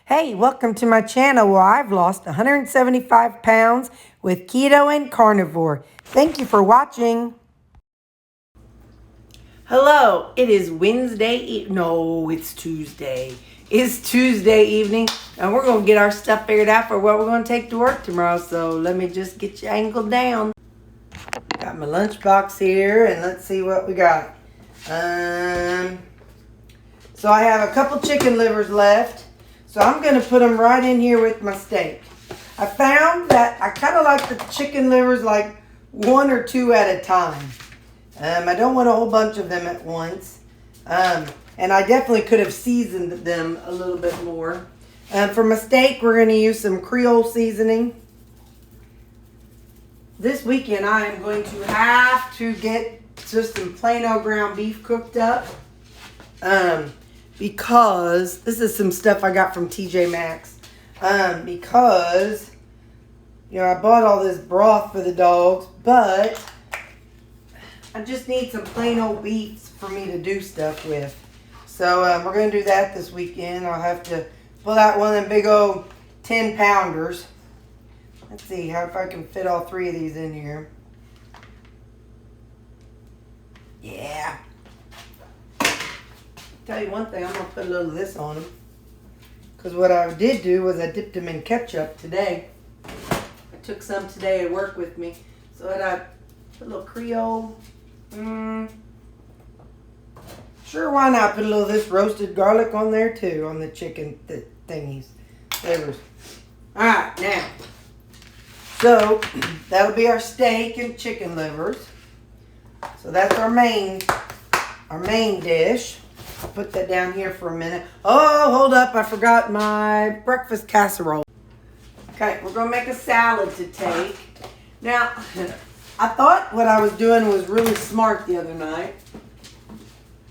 Hey, welcome to my channel where I've lost 175 pounds with keto and carnivore. Thank you for watching. Hello, it is Wednesday. No, it's Tuesday. It's Tuesday evening, and we're going to get our stuff figured out for what we're going to take to work tomorrow. So let me just get you angled down. Got my lunchbox here, and let's see what we got. So I have a couple chicken livers left. So I'm going to put them right in here with my steak. I found that I kind of like the chicken livers like one or two at a time. I don't want a whole bunch of them at once. And I definitely could have seasoned them a little bit more. For my steak, we're going to use some Creole seasoning. This weekend, I am going to have to get just some plain old ground beef cooked up. Because this is some stuff I got from TJ Maxx. Because, you know, I bought all this broth for the dogs, but I just need some plain old beef for me to do stuff with. So we're going to do that this weekend. I'll have to pull out one of them big old 10-pounders. Let's see if I can fit all three of these in here. Yeah. Tell you one thing, I'm going to put a little of this on them. Because what I did do was I dipped them in ketchup today. I took some today at work with me. So I put a little Creole. Sure, why not put a little of this roasted garlic on there too, on the chicken thingies, flavors. Alright, now. So, that'll be our steak and chicken livers. So that's our main dish. I'll put that down here for a minute. Oh, hold up. I forgot my breakfast casserole. Okay, we're going to make a salad to take. Now, I thought what I was doing was really smart the other night.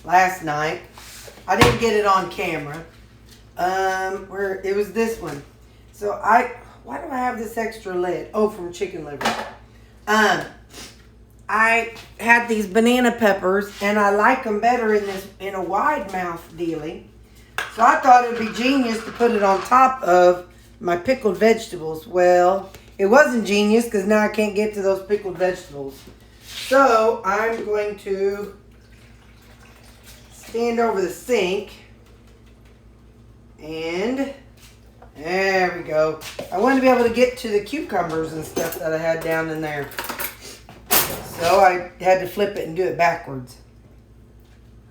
Last night. I didn't get it on camera. It was this one. So why do I have this extra lid? Oh, from chicken liver. I had these banana peppers, and I like them better in a wide mouth dealie. So I thought it would be genius to put it on top of my pickled vegetables. Well, it wasn't genius because now I can't get to those pickled vegetables. So I'm going to stand over the sink, and there we go. I want to be able to get to the cucumbers and stuff that I had down in there. So I had to flip it and do it backwards.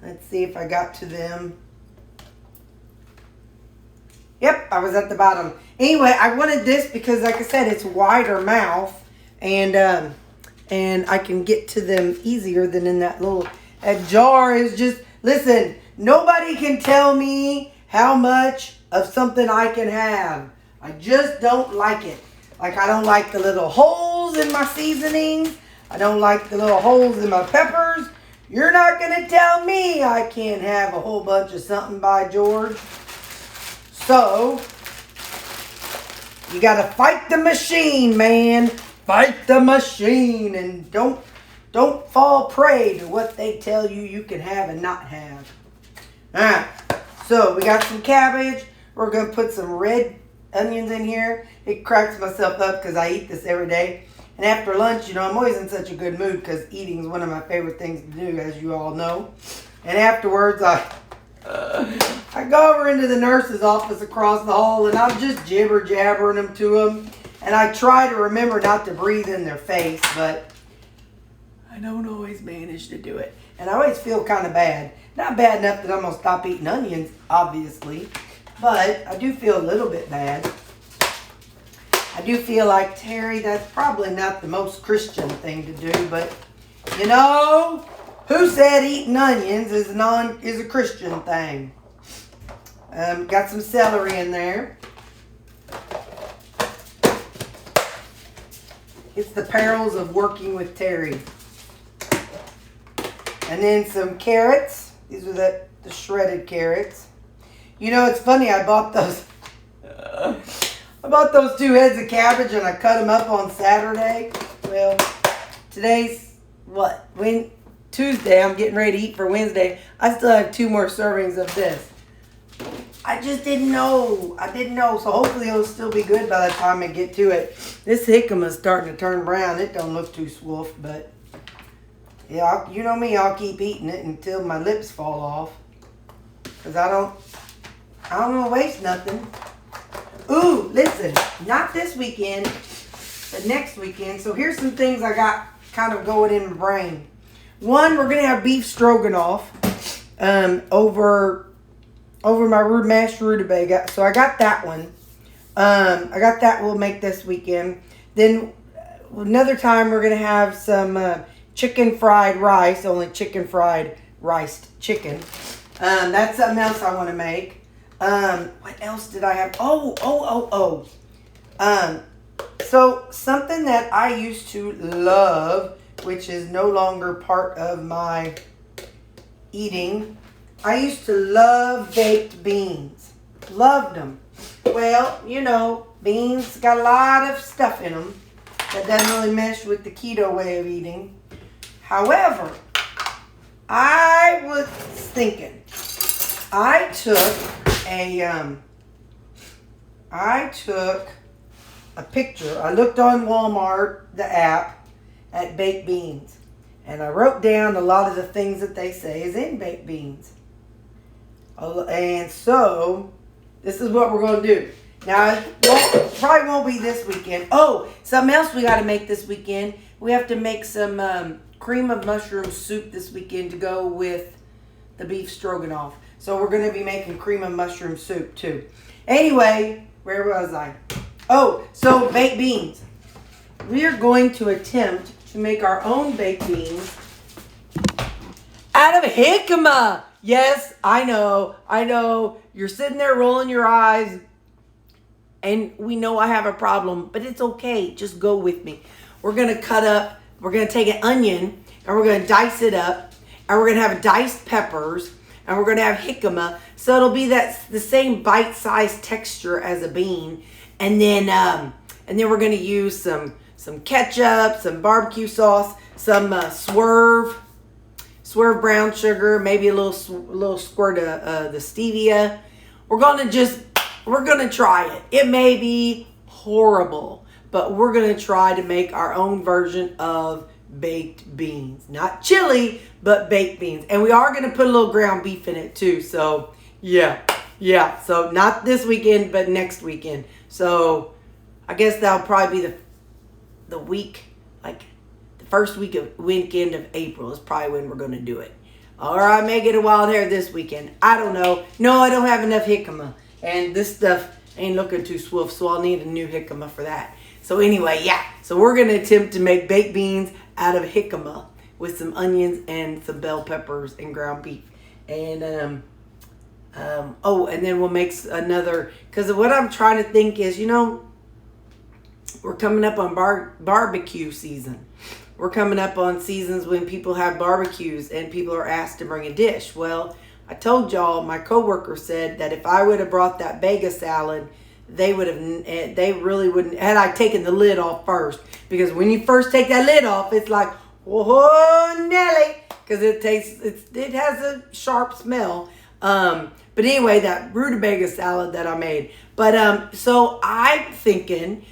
Let's see if I got to them. Yep, I was at the bottom. Anyway, I wanted this because, like I said, it's wider mouth, and I can get to them easier than in that jar is just. Listen, nobody can tell me how much of something I can have. I just don't like it. Like, I don't like the little holes in my seasonings. I don't like the little holes in my peppers. You're not going to tell me I can't have a whole bunch of something, by George. So, you got to fight the machine, man. Fight the machine, and don't fall prey to what they tell you can have and not have. All right. So, we got some cabbage. We're going to put some red onions in here. It cracks myself up because I eat this every day. And after lunch, you know, I'm always in such a good mood because eating is one of my favorite things to do, as you all know. And afterwards, I go over into the nurse's office across the hall, and I'm just jibber-jabbering them to them. And I try to remember not to breathe in their face, but I don't always manage to do it. And I always feel kind of bad. Not bad enough that I'm going to stop eating onions, obviously. But I do feel a little bit bad. I do feel like, Terry, that's probably not the most Christian thing to do, but, you know, who said eating onions is a Christian thing? Got some celery in there. It's the perils of working with Terry. And then some carrots. These are the shredded carrots. You know, it's funny, I bought those 2 heads of cabbage, and I cut them up on Saturday. Well, today's what? Tuesday. I'm getting ready to eat for Wednesday. I still have 2 more servings of this. I just didn't know. So hopefully it'll still be good by the time I get to it. This jicama's starting to turn brown. It don't look too swoof, but yeah, you know me. I'll keep eating it until my lips fall off. Cause I don't want to waste nothing. Ooh, listen, not this weekend, but next weekend. So here's some things I got kind of going in my brain. One, we're gonna have beef stroganoff over my mashed rutabaga. So I got that one. I got that we'll make this weekend. Then another time we're gonna have some chicken fried rice. Only chicken fried riced chicken. That's something else I want to make. What else did I have? So something that I used to love, which is no longer part of my eating. I used to love baked beans. Loved them. Well, you know, beans got a lot of stuff in them that doesn't really mesh with the keto way of eating. However, I was thinking, I took a picture. I looked on Walmart, the app, at baked beans. And I wrote down a lot of the things that they say is in baked beans. And so, this is what we're going to do. Now, it probably won't be this weekend. Oh, something else we got to make this weekend. We have to make some cream of mushroom soup this weekend to go with the beef stroganoff. So we're going to be making cream of mushroom soup too. Anyway, where was I? Oh, so baked beans. We are going to attempt to make our own baked beans out of jicama. Yes, I know. You're sitting there rolling your eyes, and we know I have a problem, but it's okay. Just go with me. We're going to take an onion, and we're going to dice it up, and we're going to have diced peppers, and we're going to have jicama. So it'll be the same bite-sized texture as a bean. And then we're going to use some ketchup, some barbecue sauce, some Swerve brown sugar, maybe a little squirt of the stevia. We're going to try it. It may be horrible, but we're going to try to make our own version of baked beans. Not chili, but baked beans. And we are going to put a little ground beef in it too. So, yeah. So, not this weekend, but next weekend. So, I guess that'll probably be the week, like the first weekend of April is probably when we're going to do it. Or I may get a wild hair this weekend. I don't know. No, I don't have enough jicama. And this stuff ain't looking too swift, so I'll need a new jicama for that. So anyway, yeah. So we're going to attempt to make baked beans out of jicama with some onions and some bell peppers and ground beef. And, and then we'll make another, because what I'm trying to think is, we're coming up on barbecue season. We're coming up on seasons when people have barbecues and people are asked to bring a dish. Well, I told y'all, my coworker said that if I would have brought that Vega salad, they really wouldn't, had I taken the lid off first. Because when you first take that lid off, it's like, whoa, Nelly, because it has a sharp smell. But anyway, that rutabaga salad that I made. But so I'm thinking,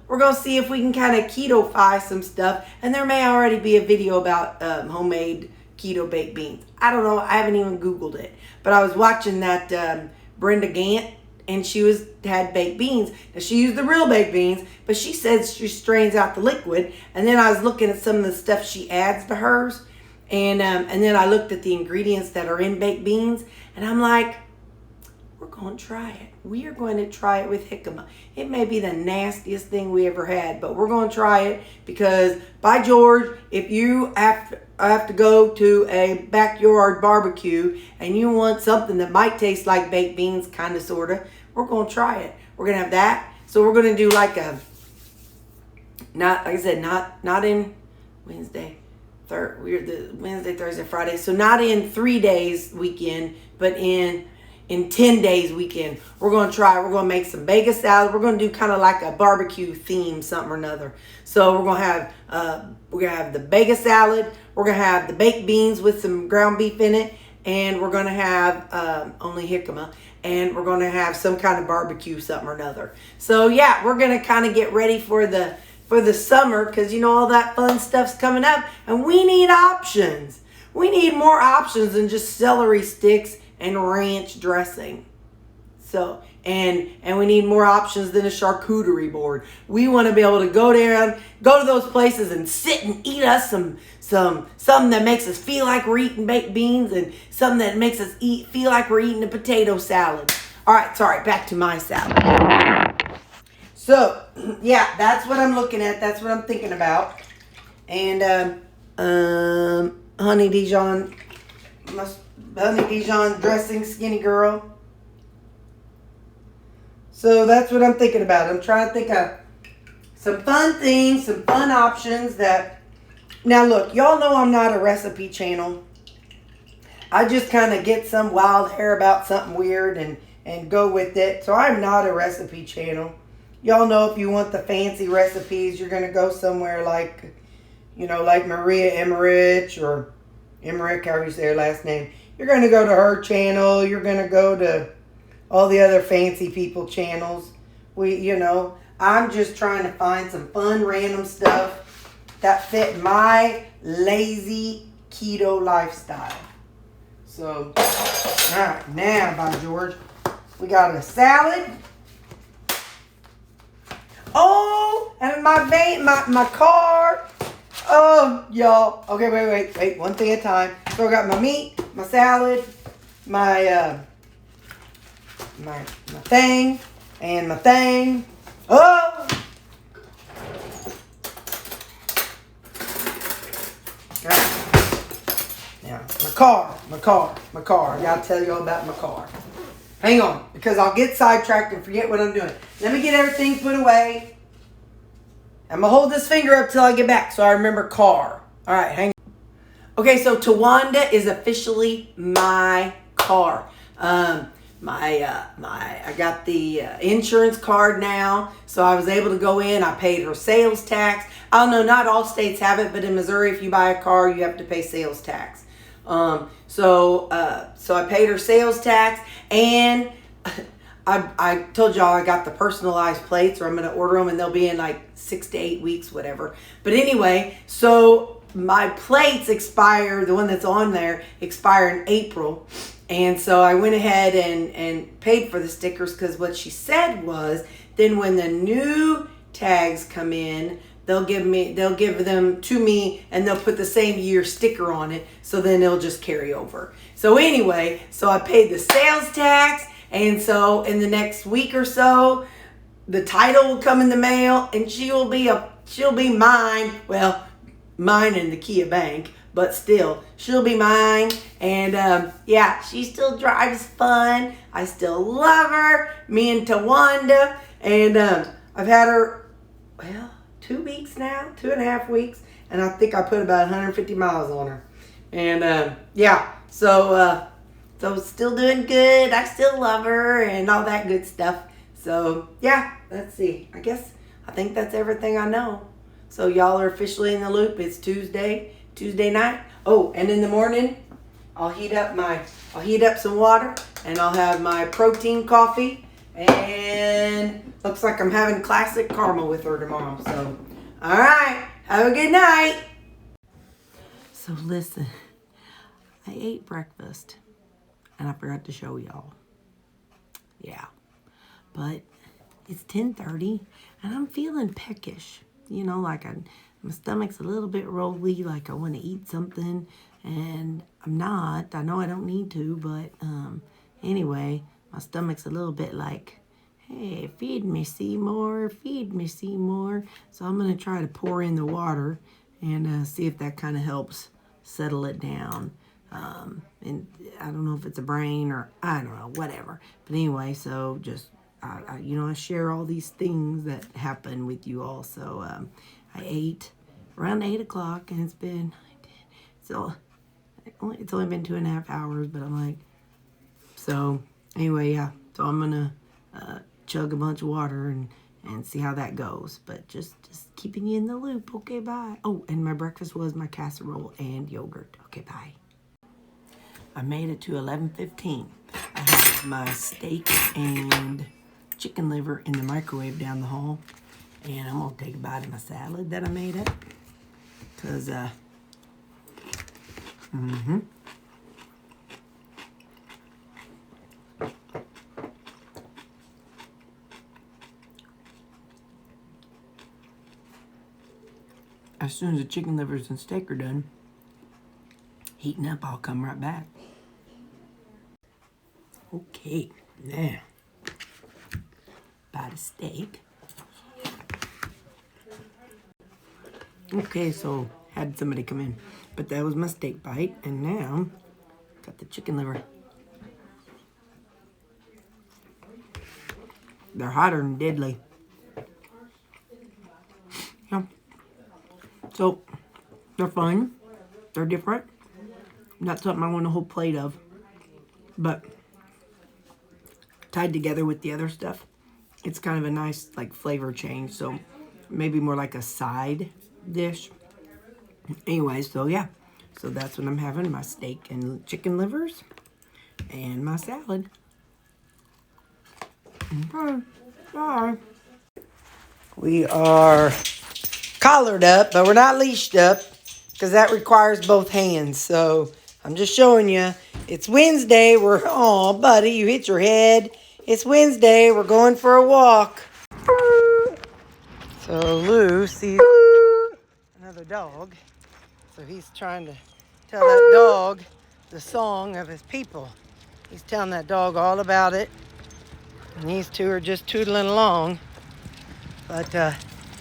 we're going to see if we can kind of keto-fy some stuff. And there may already be a video about homemade keto baked beans. I don't know. I haven't even Googled it. But I was watching that Brenda Gant, and she had baked beans. Now, she used the real baked beans, but she says she strains out the liquid. And then I was looking at some of the stuff she adds to hers. And then I looked at the ingredients that are in baked beans. And I'm like, we're going to try it. We are going to try it with jicama. It may be the nastiest thing we ever had, but we're going to try it because, by George, if you have to go to a backyard barbecue and you want something that might taste like baked beans, kind of, sort of, we're going to try it. We're going to have that. So we're going to do like not in Wednesday, Wednesday, Thursday, Friday. So not in 3 days weekend, but in 10 days weekend. We're going to make some Vega salad. We're going to do kind of like a barbecue theme, something or another. So we're going to have the Vega salad. We're going to have the baked beans with some ground beef in it. And we're going to have only jicama. and we're going to have some kind of barbecue, something or another. So yeah, we're going to kind of get ready for the summer, because you know all that fun stuff's coming up, and we need options. We need more options than just celery sticks and ranch dressing. So, and we need more options than a charcuterie board. We want to be able to go to those places and sit and eat us something that makes us feel like we're eating baked beans, and something that makes us feel like we're eating a potato salad. All right, sorry, back to my salad. So, yeah, that's what I'm looking at. That's what I'm thinking about. And honey Dijon dressing, skinny girl. So that's what I'm thinking about. I'm trying to think of some fun things, some fun options that... Now look, y'all know I'm not a recipe channel. I just kind of get some wild hair about something weird and go with it. So I'm not a recipe channel. Y'all know if you want the fancy recipes, you're going to go somewhere like, you know, like Maria Emmerich, or Emmerich, however you say her last name. You're going to go to her channel. You're going to go to all the other fancy people channels. I'm just trying to find some fun, random stuff that fit my lazy keto lifestyle. So, all right, now, by George, we got a salad. Oh, and my car. Oh, y'all. Okay, wait. One thing at a time. So I got my meat, my salad, my thing, and my thing. Oh! Now, my car. I gotta tell you all about my car. Hang on, because I'll get sidetracked and forget what I'm doing. Let me get everything put away. I'm gonna hold this finger up till I get back so I remember car. All right, hang on. Okay, so Tawanda is officially my car. I got the insurance card now, so I was able to go in. I paid her sales tax. I don't know, not all states have it, but in Missouri, if you buy a car, you have to pay sales tax. So I paid her sales tax, and I told y'all I got the personalized plates, or I'm going to order them, and they'll be in like 6 to 8 weeks, whatever. But anyway, so my plates expire, the one that's on there, expire in April. And so I went ahead and paid for the stickers, because what she said was, then when the new tags come in, they'll give them to me, and they'll put the same year sticker on it, so then it'll just carry over. So anyway, so I paid the sales tax, and so in the next week or so, the title will come in the mail, and she'll be mine. Well, mine in the Kia Bank, but still, she'll be mine. And yeah, she still drives fun. I still love her. Me and Tawanda. And I've had her, 2 weeks now, 2.5 weeks. And I think I put about 150 miles on her. And yeah, so still doing good. I still love her and all that good stuff. So yeah, let's see. I think that's everything I know. So y'all are officially in the loop. It's Tuesday night. Oh, and in the morning, I'll heat up some water, and I'll have my protein coffee, and looks like I'm having classic caramel with her tomorrow. So, all right, have a good night. So listen, I ate breakfast, and I forgot to show y'all. Yeah, but it's 10:30, and I'm feeling peckish. You know, like my stomach's a little bit rolly, like I want to eat something, and I'm not. I know I don't need to, but anyway, my stomach's a little bit like, hey, feed me, Seymour, feed me, Seymour. So I'm going to try to pour in the water and see if that kind of helps settle it down. And I don't know if it's a brain or I don't know, whatever. But anyway, so just, I share all these things that happen with you all. So I ate around 8 o'clock, and it's only been 2.5 hours, but I'm like, so anyway, yeah. So I'm gonna chug a bunch of water and see how that goes. But just keeping you in the loop. Okay, bye. Oh, and my breakfast was my casserole and yogurt. Okay, bye. I made it to 11:15. I have my steak and chicken liver in the microwave down the hall. And I'm going to take a bite of my salad that I made up. Because, as soon as the chicken livers and steak are done heating up, I'll come right back. Okay, now, bite of steak. Okay, so had somebody come in, but that was my steak bite, and now got the chicken liver. They're hotter than deadly. Yeah. So they're fun. They're different. Not something I want a whole plate of, but tied together with the other stuff, it's kind of a nice like flavor change. So maybe more like a side dish. Anyway, so yeah, so that's what I'm having, my steak and chicken livers and my salad. Okay, bye. We are collared up, but we're not leashed up because that requires both hands. So I'm just showing you. It's Wednesday. Oh, buddy, you hit your head. It's Wednesday. We're going for a walk. So Lou sees another dog. So he's trying to tell that dog the song of his people. He's telling that dog all about it. And these two are just tootling along. But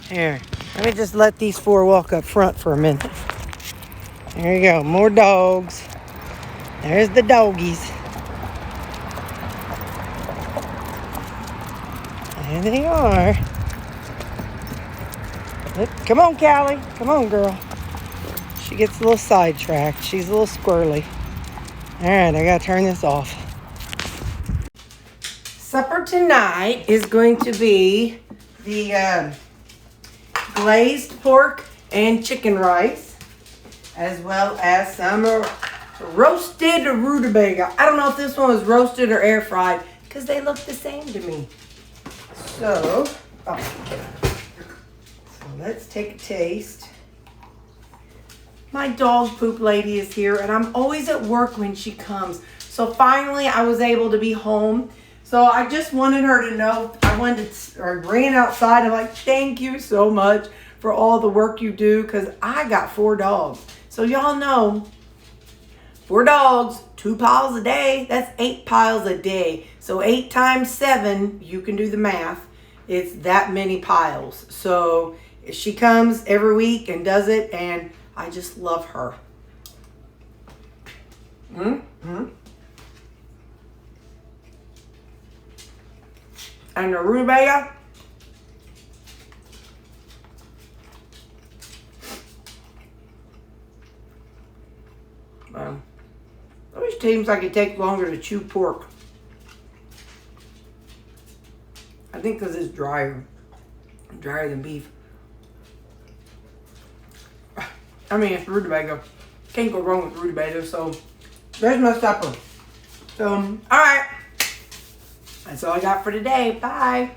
here, let me just let these four walk up front for a minute. There you go, more dogs. There's the doggies. There they are. Look, come on, Callie. Come on, girl. She gets a little sidetracked. She's a little squirrely. All right, I gotta turn this off. Supper tonight is going to be the glazed pork and chicken rice, as well as some roasted rutabaga. I don't know if this one was roasted or air fried because they look the same to me. So let's take a taste. My dog poop lady is here, and I'm always at work when she comes. So finally, I was able to be home. So I just wanted her to know. I ran outside. I'm like, thank you so much for all the work you do, because I got 4 dogs. So y'all know, 4 dogs, 2 piles a day. That's 8 piles a day. So 8 times 7, you can do the math. It's that many piles. So she comes every week and does it, and I just love her. Mm-hmm. And the rutabaga. Always seems like it takes longer to chew pork. I think because it's drier than beef. I mean, it's rutabaga. Can't go wrong with rutabaga. So there's my supper. So, all right. That's all I got for today. Bye.